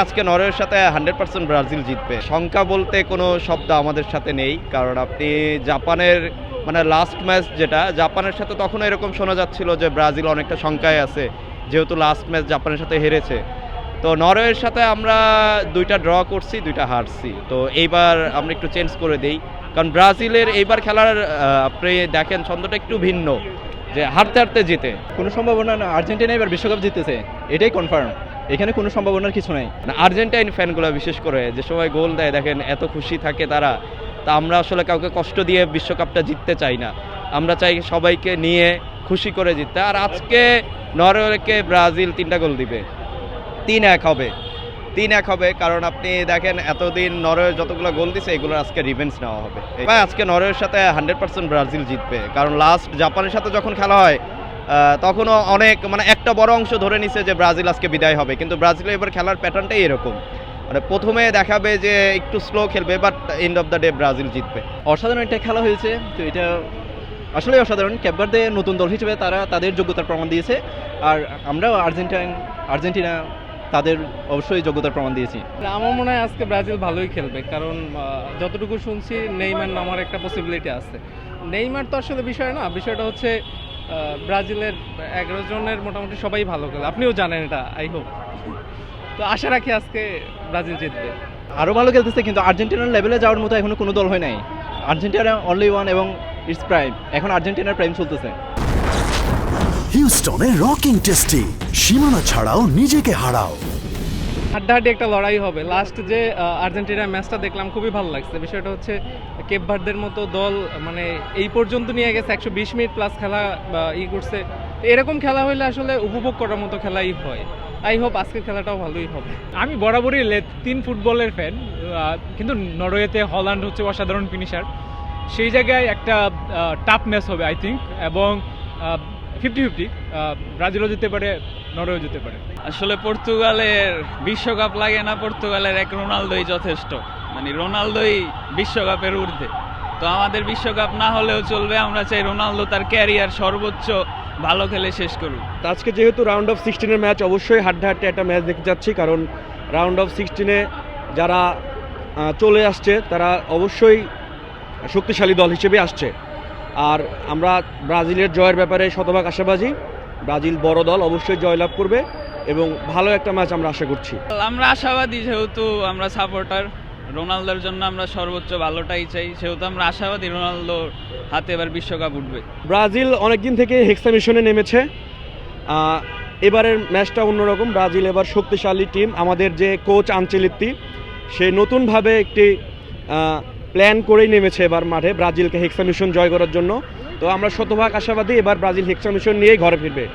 আজকে নরওয়ের সাথে 100% ব্রাজিল জিতবে। শঙ্কা বলতে কোনো শব্দ আমাদের সাথে নেই, কারণ আপনি জাপানের লাস্ট ম্যাচ যেটা জাপানের সাথে তখন এরকম শোনা যাচ্ছিল যে ব্রাজিল অনেকটা শঙ্কায় আছে, যেহেতু লাস্ট ম্যাচ জাপানের সাথে হেরেছে। তো নরওয়ের সাথে আমরা 2টা ড্র করছি, 2টা হারছি। তো এইবার আমরা একটু চেঞ্জ করে দেই, কারণ ব্রাজিলের এইবার খেলার আপনি দেখেন ছন্দটা একটু ভিন্ন, যে হারতে হারতে জিতে। কোনো সম্ভাবনা না, আর্জেন্টিনা এবার বিশ্বকাপ জিতেছে, এটাই কনফার্ম। এখানে কোনো সম্ভাবনার কিছু নাই। আর্জেন্টাইন ফ্যানগুলো বিশেষ করে যে সময় গোল দেয় দেখেন এত খুশি থাকে তারা। তা আমরা আসলে কাউকে কষ্ট দিয়ে বিশ্বকাপটা জিততে চাই না, আমরা চাই সবাইকে নিয়ে খুশি করে জিততে। আর আজকে নরওয়েকে ব্রাজিল 3টা গোল দিবে, 3-1 হবে, 3-1 হবে। কারণ আপনি দেখেন এতদিন নরওয়ে যতগুলো গোল দিছে এগুলোর আজকে রিভেঞ্জ নেওয়া হবে। আজকে নরওয়ের সাথে 100% ব্রাজিল জিতবে, কারণ লাস্ট জাপানের সাথে যখন খেলা হয় তখনও অনেক একটা বড় অংশ ধরে নিছে যে ব্রাজিল আজকে বিদায় হবে, কিন্তু ব্রাজিলের এবার খেলার প্যাটার্নটাই এরকম, প্রথমে দেখাবে যে একটু স্লো খেলবে, but end of the day Brazil জিতবে। অসাধারণ একটা খেলা হয়েছে, তো এটা আসলে অসাধারণ। ক্যাপ ভার্দে নতুন দল হিসেবে তারা তাদের যোগ্যতার প্রমাণ দিয়েছে, আর আমরাও আর্জেন্টিনা তাদের অবশ্যই যোগ্যতার প্রমাণ দিয়েছি। আমার মনে হয় আজকে ব্রাজিল ভালোই খেলবে, কারণ যতটুকু শুনছি নেইমার নামার একটা পসিবিলিটি আছে। নেইমার তো আসলে বিষয় না, বিষয়টা হচ্ছে ব্রাজিলের 11 জনের মোটামুটি সবাই ভালো খেলে, আপনিও জানেন এটা, আই হোপ। তো আশা রাখি আজকে ব্রাজিল জিতবে। আরও ভালো খেলতেছে, কিন্তু আর্জেন্টিনার লেভেলে যাওয়ার মতো এখনো কোনো দল হয় নাই। আর্জেন্টিনা অনলি ওয়ান এবং ইটস প্রাইম, এখন আর্জেন্টিনার প্রাইম চলতেছে। হিউস্টনে রকিং টেস্টি, সীমানা ছাড়াও নিজেকে হারাও। হাড্ডাহাড্ডি একটা লড়াই হবে। লাস্ট যে আর্জেন্টিনার ম্যাচটা দেখলাম খুবই ভালো লাগছে। বিষয়টা হচ্ছে কেপ ভার্দের মতো দল এই পর্যন্ত নিয়ে গেছে, 120 মিনিট প্লাস খেলা করছে। এরকম খেলা হইলে আসলে উপভোগ করার মতো খেলাই হয়। আই হোপ আজকের খেলাটাও ভালোই হবে। আমি বরাবরই তিন ফুটবলের ফ্যান, কিন্তু নরওয়েতে হল্যান্ড হচ্ছে অসাধারণ ফিনিশার। সেই জায়গায় একটা টাফ ম্যাচ হবে আই থিঙ্ক, এবং 50-50 ব্রাজিলও যেতে পারে, নরওয়েও যেতে পারে। আসলে পর্তুগালের বিশ্বকাপ লাগে না, পর্তুগালের এক রোনালদোই যথেষ্ট, রোনালদোই বিশ্বকাপের ঊর্ধ্বে। তো আমাদের বিশ্বকাপ না হলেও চলবে, আমরা চাই রোনালদো তার ক্যারিয়ার সর্বোচ্চ ভালো খেলে শেষ করুক। আজকে যেহেতু রাউন্ড অফ 16-এর ম্যাচ, অবশ্যই হাড্ডাহাড্ডি একটা ম্যাচ দেখতে যাচ্ছি, কারণ রাউন্ড অফ 16-এ যারা চলে আসছে তারা অবশ্যই শক্তিশালী দল হিসেবে আসছে। আর আমরা ব্রাজিলের জয়ের ব্যাপারে শতভাগ আশাবাদী। ব্রাজিল বড় দল, অবশ্যই জয়লাভ করবে এবং ভালো একটা ম্যাচ আমরা আশা করছি। আমরা আশাবাদী, যেহেতু আমরা সাপোর্টার, রোনালদোর জন্য আমরা সর্বোচ্চ ভালোটাই চাই, সেহেতু আমরা আশাবাদী রোনালদোর হাতে এবার বিশ্বকাপ উঠবে। ব্রাজিল অনেকদিন থেকে হেক্সা মিশনে নেমেছে, এবারের ম্যাচটা অন্যরকম। ব্রাজিল এবার শক্তিশালী টিম। আমাদের যে কোচ আনচেলত্তি, সে নতুনভাবে একটি প্ল্যান করেই নেমেছে এবার মাঠে ব্রাজিলকে হেক্সা মিশন জয় করার জন্য। তো আমরা শতভাগ আশাবাদী এবার ব্রাজিল হেক্সা মিশন নিয়েই ঘরে ফিরবে।